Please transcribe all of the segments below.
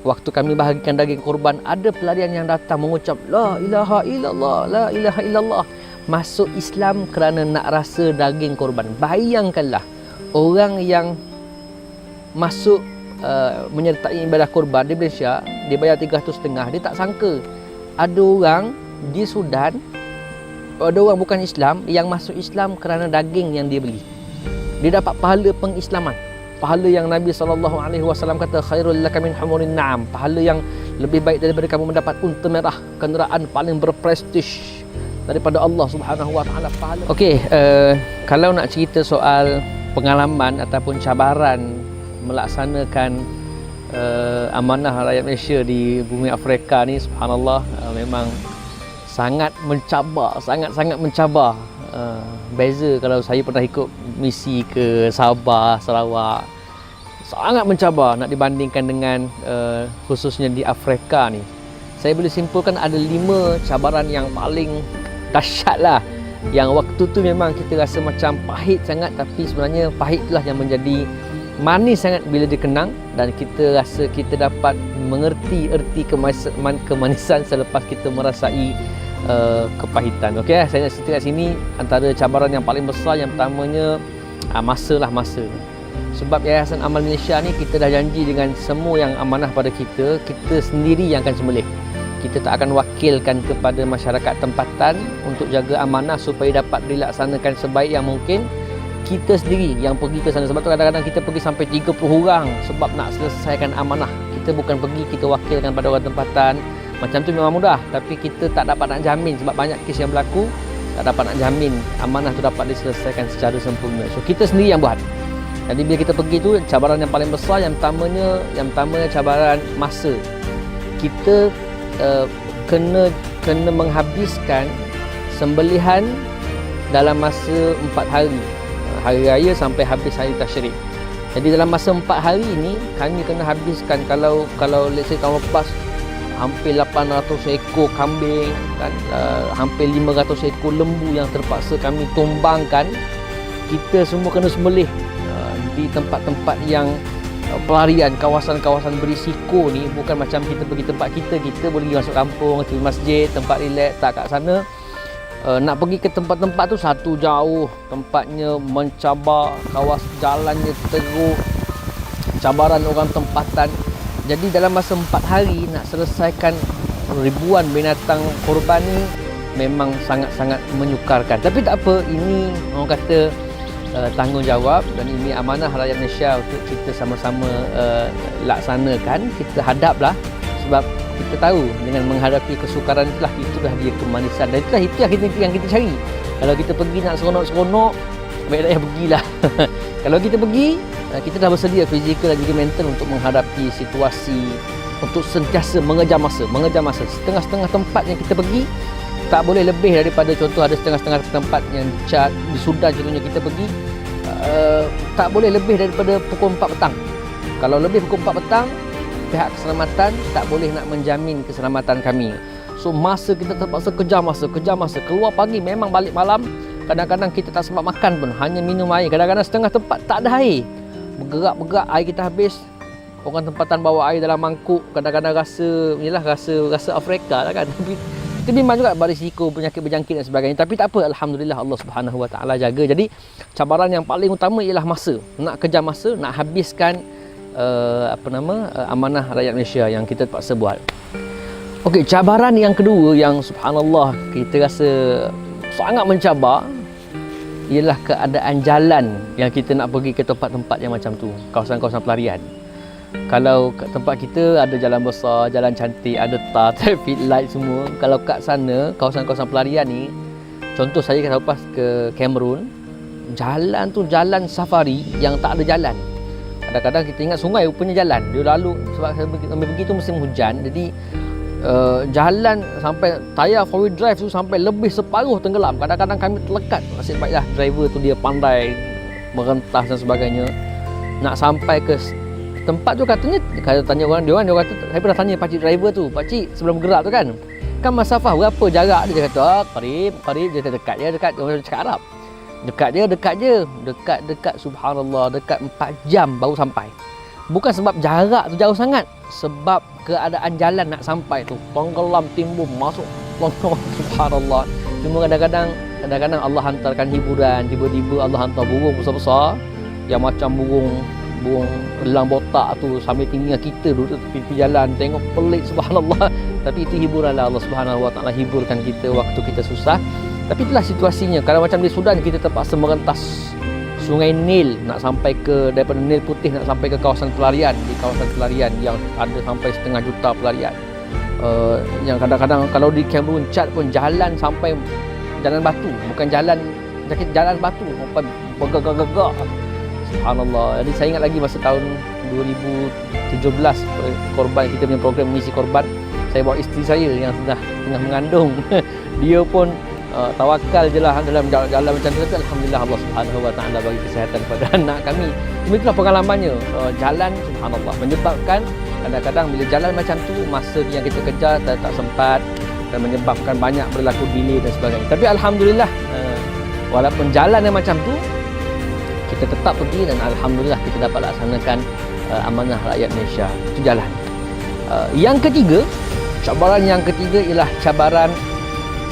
waktu kami bahagikan daging korban, ada pelarian yang datang mengucap la ilaha illallah, la ilaha illallah, masuk Islam kerana nak rasa daging korban. Bayangkanlah orang yang masuk menyertai ibadah korban di Malaysia, dia bayar 300.5, dia tak sangka ada orang di Sudan, ada orang bukan Islam yang masuk Islam kerana daging yang dia beli. Dia dapat pahala pengislaman, pahala yang Nabi SAW kata khairul laka min humurin na'am, pahala yang lebih baik daripada kamu mendapat unta merah, kenderaan paling berprestij daripada Allah Subhanahu wa taala. Pahala. Okey, kalau nak cerita soal pengalaman ataupun cabaran melaksanakan amanah rakyat Malaysia di bumi Afrika ni, subhanallah, memang sangat mencabar, sangat-sangat mencabar. Beza kalau saya pernah ikut misi ke Sabah, Sarawak, sangat mencabar nak dibandingkan dengan khususnya di Afrika ni. Saya boleh simpulkan ada 5 cabaran yang paling dahsyat lah, yang waktu tu memang kita rasa macam pahit sangat, tapi sebenarnya pahit itulah yang menjadi manis sangat bila dikenang, dan kita rasa kita dapat mengerti erti kemanisan selepas kita merasai kepahitan. Okey, saya nak cerita kat sini antara cabaran yang paling besar. Yang pertamanya masa. Sebab Yayasan Amal Malaysia ni kita dah janji dengan semua yang amanah pada kita, kita sendiri yang akan sembelih. Kita tak akan wakilkan kepada masyarakat tempatan untuk jaga amanah supaya dapat dilaksanakan sebaik yang mungkin. Kita sendiri yang pergi ke sana. Sebab tu kadang-kadang kita pergi sampai 30 orang sebab nak selesaikan amanah. Kita bukan pergi kita wakilkan pada orang tempatan. Macam tu memang mudah, tapi kita tak dapat nak jamin, sebab banyak kes yang berlaku tak dapat nak jamin amanah tu dapat diselesaikan secara sempurna. So kita sendiri yang buat. Jadi bila kita pergi tu, cabaran yang paling besar yang pertamanya cabaran masa. Kita kena menghabiskan sembelihan dalam masa 4 hari. Hari raya sampai habis hari tasyrik. Jadi dalam masa 4 hari ini kami kena habiskan, kalau let's say tahun lepas hampir 800 ekor kambing dan hampir 500 ekor lembu yang terpaksa kami tumbangkan. Kita semua kena sembelih di tempat-tempat yang pelarian, kawasan-kawasan berisiko ni. Bukan macam kita pergi tempat kita boleh pergi masuk kampung, ke masjid, tempat relax. Tak, kat sana nak pergi ke tempat-tempat tu satu jauh, tempatnya mencabar, kawasan jalannya teruk, cabaran orang tempatan. Jadi dalam masa 4 hari nak selesaikan ribuan binatang korban ni memang sangat-sangat menyukarkan. Tapi tak apa, ini orang kata tanggungjawab, dan ini amanah rakyat Malaysia untuk kita sama-sama laksanakan. Kita hadaplah, sebab kita tahu dengan menghadapi kesukaran itulah dia kemanisan, dan itu yang kita cari. Kalau kita pergi nak seronok-seronok, baik tak payah pergilah. Kalau kita pergi, kita dah bersedia fizikal dan juga mental untuk menghadapi situasi, untuk sentiasa mengejar masa. Setengah-setengah tempat yang kita pergi tak boleh lebih daripada, contoh ada setengah-setengah tempat yang di Sudan contohnya kita pergi, tak boleh lebih daripada pukul 4 petang. Kalau lebih pukul 4 petang, pihak keselamatan tak boleh nak menjamin keselamatan kami. So masa kita terpaksa kejar masa. Keluar pagi memang balik malam. Kadang-kadang kita tak sempat makan pun, hanya minum air. Kadang-kadang setengah tempat tak ada air. Bergerak air kita habis. Orang tempatan bawa air dalam mangkuk. Kadang-kadang rasa Afrika lah kan. Tapi itu memang juga berisiko penyakit berjangkit dan sebagainya. Tapi tak apa, alhamdulillah Allah Subhanahu Wa Taala jaga. Jadi cabaran yang paling utama ialah masa. Nak kejar masa, nak habiskan amanah rakyat Malaysia yang kita terpaksa buat. Okey, cabaran yang kedua yang subhanallah kita rasa sangat mencabar ialah keadaan jalan yang kita nak pergi ke tempat-tempat yang macam tu, kawasan-kawasan pelarian. Kalau kat tempat kita ada jalan besar, jalan cantik, ada tar, traffic light semua. Kalau kat sana, kawasan-kawasan pelarian ni, contoh saya lepas ke Cameroon, jalan tu jalan safari yang tak ada jalan. Kadang-kadang kita ingat sungai rupanya jalan. Dia lalu, sebab kami pergi tu musim hujan, jadi jalan sampai tayar 4-wheel drive tu sampai lebih separuh tenggelam. Kadang-kadang kami terlekat. Nasib baiklah driver tu dia pandai merentas dan sebagainya. Nak sampai ke tempat tu katanya, kalau tanya orang, dia kata, saya pernah tanya pakcik driver tu, pakcik sebelum gerak tu kan masafah berapa jarak dia? Dia kata qarib, dia kata dekat, orang cakap Arab. Dekat subhanallah, dekat 4 jam baru sampai. Bukan sebab jarak tu jauh sangat, sebab keadaan jalan nak sampai tu tenggelam, timbun, masuk subhanallah. Cuma kadang-kadang Allah hantarkan hiburan, tiba-tiba Allah hantar burung besar-besar yang macam burung elang botak tu sampai tinggi dengan kita duduk tepi jalan, tengok pelik subhanallah. Tapi itu hiburanlah, Allah Subhanahu Wa Taala hiburkan kita waktu kita susah. Tapi itulah situasinya. Kalau macam di Sudan kita terpaksa merentas Sungai Nil nak sampai ke, daripada Nil Putih nak sampai ke kawasan pelarian. Di kawasan pelarian yang ada sampai 1/2 juta pelarian. Yang kadang-kadang kalau di Cameroon Chad pun jalan sampai jalan batu, bukan jalan batu, sampai bergagak-gagak. Subhanallah. Jadi saya ingat lagi masa tahun 2017 korban kita punya program mengisi korban, saya bawa isteri saya yang sudah tengah mengandung. Dia pun tawakal je lah dalam jalan macam tu. Tapi alhamdulillah Allah Subhanahu Wa Taala bagi kesihatan kepada anak kami. Itulah pengalamannya. Jalan subhanallah menyebabkan kadang-kadang bila jalan macam tu masa yang kita kejar tak sempat dan menyebabkan banyak berlaku delay dan sebagainya. Tapi alhamdulillah walaupun jalan yang macam tu kita tetap pergi dan alhamdulillah kita dapat laksanakan amanah rakyat Malaysia. Itu jalan. Yang ketiga, cabaran yang ketiga ialah cabaran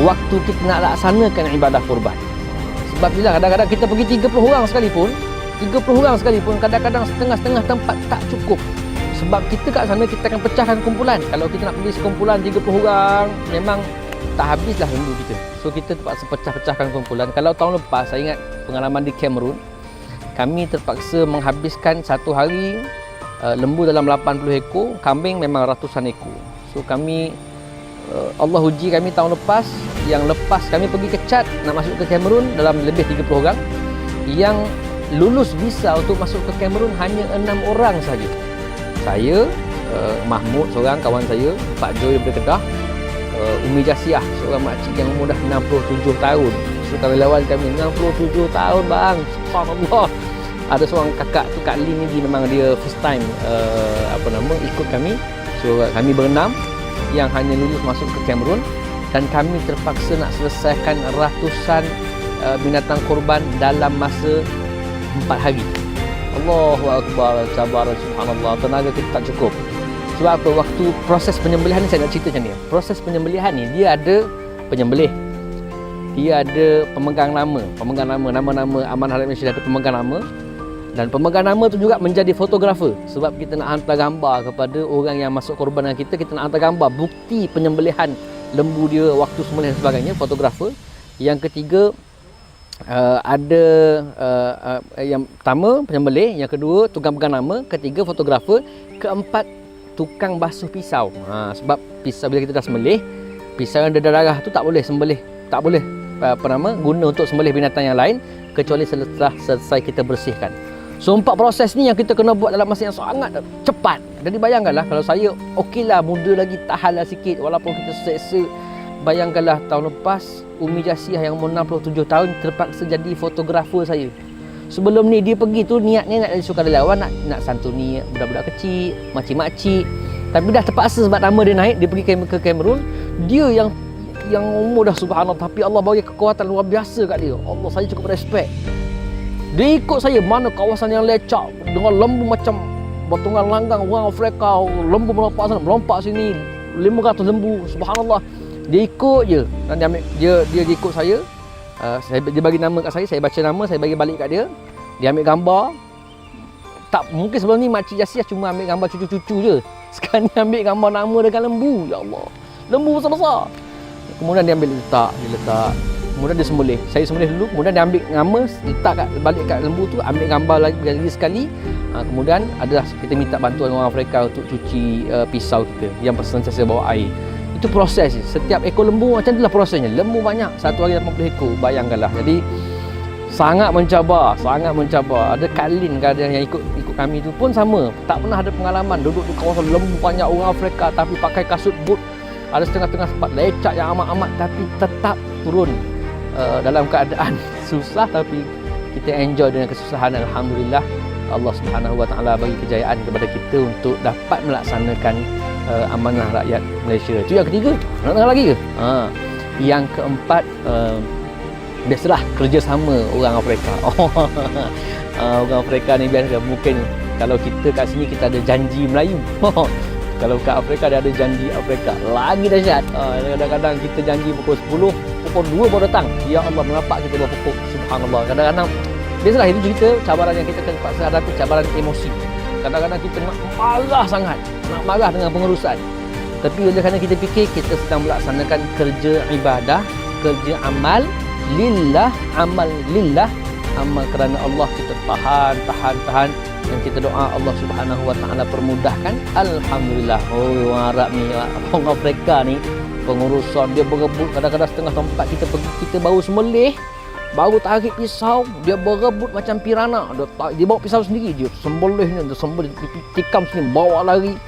waktu kita nak laksanakan ibadah kurban. Sebab bila kadang-kadang kita pergi 30 orang sekalipun kadang-kadang setengah-setengah tempat tak cukup. Sebab kita kat sana kita akan pecahkan kumpulan. Kalau kita nak pergi sekumpulan 30 orang memang tak habislah lembu kita. So kita terpaksa pecah-pecahkan kumpulan. Kalau tahun lepas saya ingat pengalaman di Cameroon, kami terpaksa menghabiskan satu hari lembu dalam 80 ekor, kambing memang ratusan ekor. So kami Allah uji kami tahun lepas. Yang lepas kami pergi ke Chad nak masuk ke Cameroon dalam lebih 30 orang. Yang lulus visa untuk masuk ke Cameroon hanya 6 orang saja. Saya, Mahmud seorang kawan saya, Pak Joy daripada Kedah, Umi Jasiah seorang makcik yang umur dah 67 tahun. Sukarelawan kami 67 tahun bang. Subhanallah. Ada seorang kakak tu, Kak Lin ni memang dia first time ikut kami. So kami berenam yang hanya lulus masuk ke Cameroon dan kami terpaksa nak selesaikan ratusan binatang korban dalam masa 4 hari. Allahu Akbar, cabaran subhanallah, tenaga kita tak cukup. Sebab apa? Waktu proses penyembelihan ni saya nak cerita macam ni. Proses penyembelihan ni dia ada penyembelih, dia ada pemegang nama, nama-nama Amanah Rakyat Malaysia ada pemegang nama. Dan pemegang nama tu juga menjadi fotografer. Sebab kita nak hantar gambar kepada orang yang masuk korban dengan kita nak hantar gambar bukti penyembelihan lembu dia, waktu sembelih dan sebagainya, fotografer. Yang ketiga ada yang pertama penyembelih, yang kedua tukang pegang nama, ketiga fotografer, keempat tukang basuh pisau. Sebab pisau bila kita dah sembelih, pisau yang ada darah tu tak boleh sembelih, tak boleh guna untuk sembelih binatang yang lain kecuali setelah selesai kita bersihkan. So 4 proses ni yang kita kena buat dalam masa yang sangat cepat. Jadi bayangkanlah kalau saya okeylah muda lagi, tahanlah sikit walaupun kita seksa. Bayangkanlah tahun lepas Umi Jasiah yang umur 67 tahun terpaksa jadi fotografer saya. Sebelum ni dia pergi tu niatnya nak jadi sukarelawan, nak santuni budak-budak kecil, makcik-makcik. Tapi dah terpaksa sebab nama dia naik, dia pergi ke Cameroon. Dia yang umur dah subhanallah, tapi Allah bagi kekuatan luar biasa kat dia. Allah, saya cukup respect. Dia ikut saya mana kawasan yang lecak dengan lembu macam bertunggang langgang orang Afrika, lembu melompat sini 500 lembu subhanallah. Dia ikut je dan dia ikut saya. Dia bagi nama kat saya baca nama, saya bagi balik kat dia. Dia ambil gambar. Tak mungkin sebelum ni makcik Jasiah cuma ambil gambar cucu-cucu je. Sekarang ni ambil gambar nama dengan lembu. Ya Allah. Lembu besar-besar. Kemudian dia ambil letak. Kemudian dia sembelih. Saya sembelih dulu, kemudian dia ambil nama, letak balik kat lembu tu, ambil gambar lagi sekali. Kemudian adalah kita minta bantuan orang Afrika untuk cuci pisau kita yang sentiasa bawa air. Itu proses. Setiap ekor lembu macam itulah prosesnya. Lembu banyak, satu hari 80 ekor. Bayangkanlah. Jadi sangat mencabar. Ada Kak Lin yang ikut kami tu pun sama. Tak pernah ada pengalaman duduk di kawasan lembu banyak orang Afrika tapi pakai kasut boot. Ada setengah-setengah sempat lecak yang amat-amat tapi tetap turun dalam keadaan susah tapi kita enjoy dengan kesusahan. Alhamdulillah Allah Subhanahu Wa Taala bagi kejayaan kepada kita untuk dapat melaksanakan amanah rakyat Malaysia. Itu yang ketiga. Nak dengar lagi ke? Yang keempat biasalah kerjasama orang Afrika. Orang Afrika ni biasa mungkin kalau kita kat sini kita ada janji Melayu. Kalau kat Afrika dia ada janji Afrika lagi dahsyat. Kadang-kadang kita janji pukul 10, pukul 2 baru datang. Ya Allah, mengapa kita berpukul? Subhanallah. Kadang-kadang biasalah itu cerita cabaran yang kita terpaksa hadapi, cabaran emosi. Kadang-kadang kita nak marah sangat, nak marah dengan pengurusan. Tapi oleh kerana kita fikir kita sedang melaksanakan kerja ibadah, kerja amal lillah, amal lillah, amal kerana Allah, kita tahan dan kita doa Allah Subhanahu wa taala permudahkan. Alhamdulillah. Oh, Arab ni, orang Afrika ni pengurusan dia berebut kadang-kadang setengah tempat kita pergi, kita baru sembelih, baru tarik pisau, dia berebut macam pirana. Dia bawa pisau sendiri, dia sembelihnya, dia sembelih, tikam sini, bawa lari.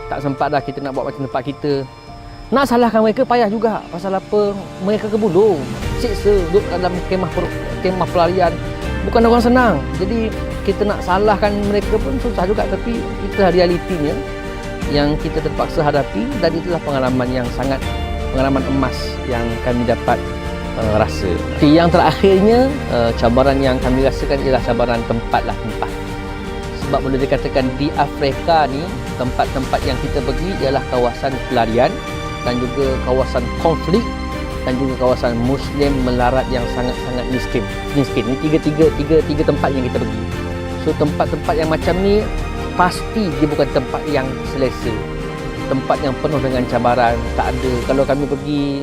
Tak sempat dah kita nak buat macam tempat kita. Nak salahkan mereka payah juga. Pasal apa? Mereka kebulu, siksa, duduk dalam kemah pelarian. Bukan orang senang. Jadi kita nak salahkan mereka pun susah juga. Tapi itulah realitinya yang kita terpaksa hadapi. Dan itulah pengalaman yang sangat, pengalaman emas yang kami dapat rasa. Okay, yang terakhirnya, cabaran yang kami rasakan ialah cabaran tempat. Sebab boleh dikatakan di Afrika ni, tempat-tempat yang kita pergi ialah kawasan pelarian dan juga kawasan konflik dan juga kawasan Muslim melarat yang sangat-sangat miskin. Ini tiga tempat yang kita pergi. So tempat-tempat yang macam ni pasti dia bukan tempat yang selesa. Tempat yang penuh dengan cabaran. Tak ada. Kalau kami pergi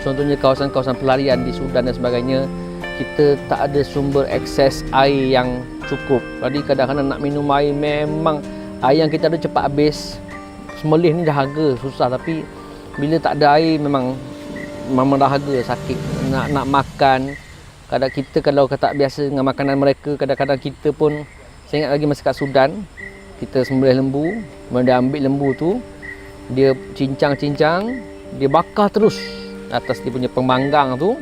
contohnya kawasan-kawasan pelarian di Sudan dan sebagainya, kita tak ada sumber akses air yang cukup. Jadi kadang-kadang nak minum air memang air yang kita ada cepat habis. Sembelih ni dahaga, susah. Tapi bila tak ada air memang dahaga, sakit. Nak makan, kadang kita kalau tak biasa dengan makanan mereka, kadang-kadang kita pun, saya ingat lagi masa kat Sudan, kita sembelih lembu, dia ambil lembu tu, dia cincang-cincang, dia bakar terus atas dia punya pemanggang tu,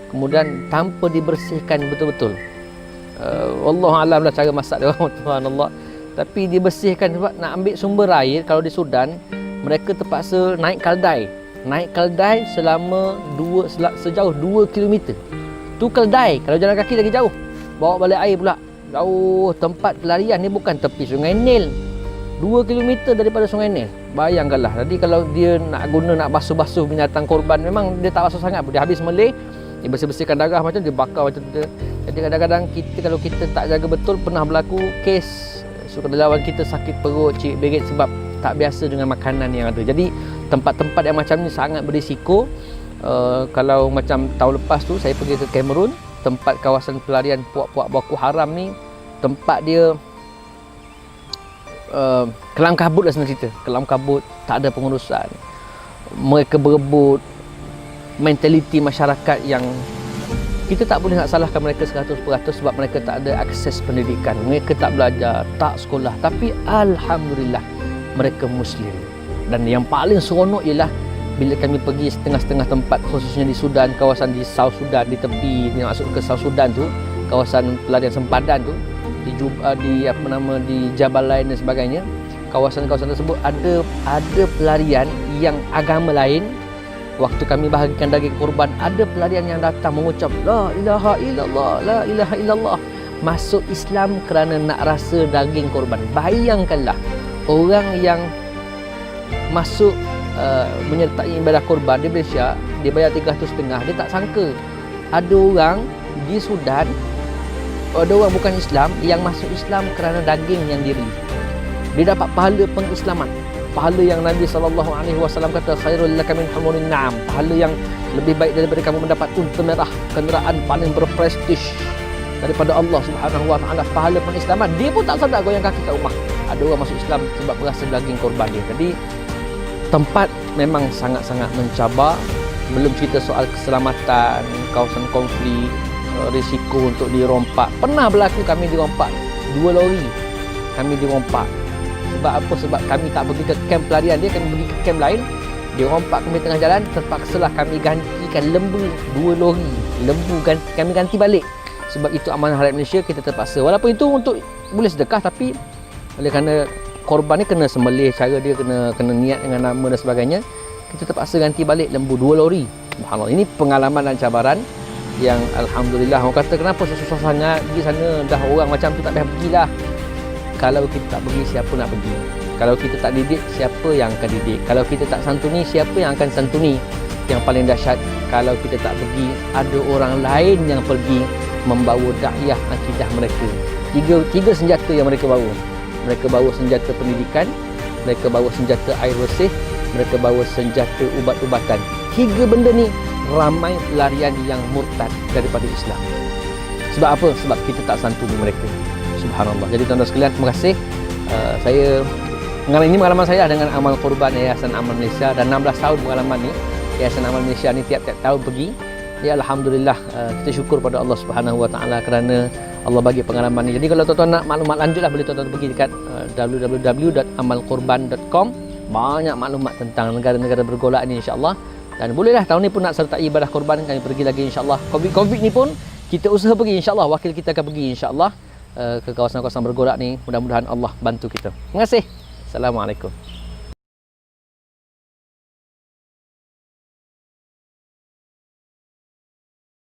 kemudian tanpa dibersihkan betul-betul. Wallahualam lah cara masak dia orang, subhanallah. Tapi dibersihkan sebab nak ambil sumber air. Kalau di Sudan, mereka terpaksa naik keldai selama sejauh 2 km. Tu keldai, kalau jalan kaki lagi jauh. Bawa balik air pula. Jauh. Tempat pelarian ni bukan tepi Sungai Nil. 2 km daripada Sungai Nil. Bayangkanlah. Jadi kalau dia nak basuh-basuh binatang korban, memang dia tak basuh sangat. Dia habis melih, dia bersih-bersihkan darah macam dia bakar macam tu. Jadi kadang-kadang kalau kita tak jaga betul, pernah berlaku kes sukarelawan kita sakit perut, cik berit sebab tak biasa dengan makanan yang ada. Jadi tempat-tempat yang macam ni sangat berisiko. Kalau macam tahun lepas tu saya pergi ke Cameroon, tempat kawasan pelarian puak-puak Boko Haram ni, tempat dia kelam kabut lah sebenarnya cerita. Kelam kabut, tak ada pengurusan. Mereka berebut, mentaliti masyarakat yang kita tak boleh nak salahkan mereka 100% sebab mereka tak ada akses pendidikan. Mereka tak belajar, tak sekolah. Tapi Alhamdulillah, mereka Muslim. Dan yang paling seronok ialah bila kami pergi setengah-setengah tempat, khususnya di Sudan, kawasan di South Sudan, di tepi, masuk ke South Sudan tu, kawasan pelarian sempadan tu, di Jabal Lain dan sebagainya. Kawasan-kawasan tersebut ada pelarian yang agama lain. Waktu kami bahagikan daging kurban, ada pelarian yang datang mengucap La ilaha illallah, La ilaha illallah. Masuk Islam kerana nak rasa daging kurban. Bayangkanlah, orang yang masuk menyertai ibadah kurban di Malaysia, dia bayar 350, dia tak sangka ada orang di Sudan, ada orang bukan Islam yang masuk Islam kerana daging yang dibeli. Dia dapat pahala pengislaman, pahala yang Nabi SAW kata khairul laka min humurin na'am, pahala yang lebih baik daripada kamu mendapat unta merah, kenderaan paling berprestij daripada Allah Subhanahu wa taala, pahala pengislaman. Dia pun tak sedar goyang kaki kat rumah, ada orang masuk Islam sebab berasa daging korban dia. Jadi tempat memang sangat-sangat mencabar. Belum cerita soal keselamatan, kawasan konflik, risiko untuk dirompak. Pernah berlaku kami dirompak 2 lori. Kami dirompak. Sebab apa? Sebab kami tak pergi ke kamp pelarian dia, kami pergi ke kamp lain. Dia rompak kami tengah jalan, terpaksalah kami gantikan lembu 2 lori. Lembu kami ganti balik. Sebab itu amanah rakyat Malaysia, kita terpaksa. Walaupun itu untuk boleh sedekah, tapi oleh kerana korban ni kena sembelih, cara dia kena niat dengan nama dan sebagainya, kita terpaksa ganti balik lembu 2 lori. Subhanallah. Ini pengalaman dan cabaran yang Alhamdulillah. Orang kata kenapa susah sangat pergi sana, dah orang macam tu tak payah pergilah. kalau kita tak pergi, siapa nak pergi? Kalau kita tak didik, siapa yang akan didik? Kalau kita tak santuni, siapa yang akan santuni? Yang paling dahsyat, kalau kita tak pergi, ada orang lain yang pergi membawa dakwah akidah mereka. Tiga senjata yang mereka bawa. Mereka bawa senjata pendidikan, mereka bawa senjata air bersih, mereka bawa senjata ubat-ubatan. 3 benda ni ramai pelarian yang murtad daripada Islam. Sebab apa? Sebab kita tak santuni mereka. Subhanallah. Jadi tuan-tuan sekalian, terima kasih. Ini pengalaman saya dengan amal korban Yayasan Amal Malaysia, dan 16 tahun pengalaman ni. Yayasan Amal Malaysia ni tiap-tiap tahun pergi. Ya, alhamdulillah, kita syukur pada Allah Subhanahu Wa Taala kerana Allah bagi pengalaman ni. Jadi kalau tuan-tuan nak maklumat lanjut lah, boleh tuan-tuan pergi dekat www.amalkorban.com. Banyak maklumat tentang negara-negara bergolak ni, insya-Allah. Dan bolehlah tahun ni pun nak sertai ibadah korban, kami pergi lagi insya-Allah. Covid ni pun kita usaha pergi, insya-Allah. Wakil kita akan pergi insya-Allah ke kawasan-kawasan bergolak ni. Mudah-mudahan Allah bantu kita. Terima kasih. Assalamualaikum.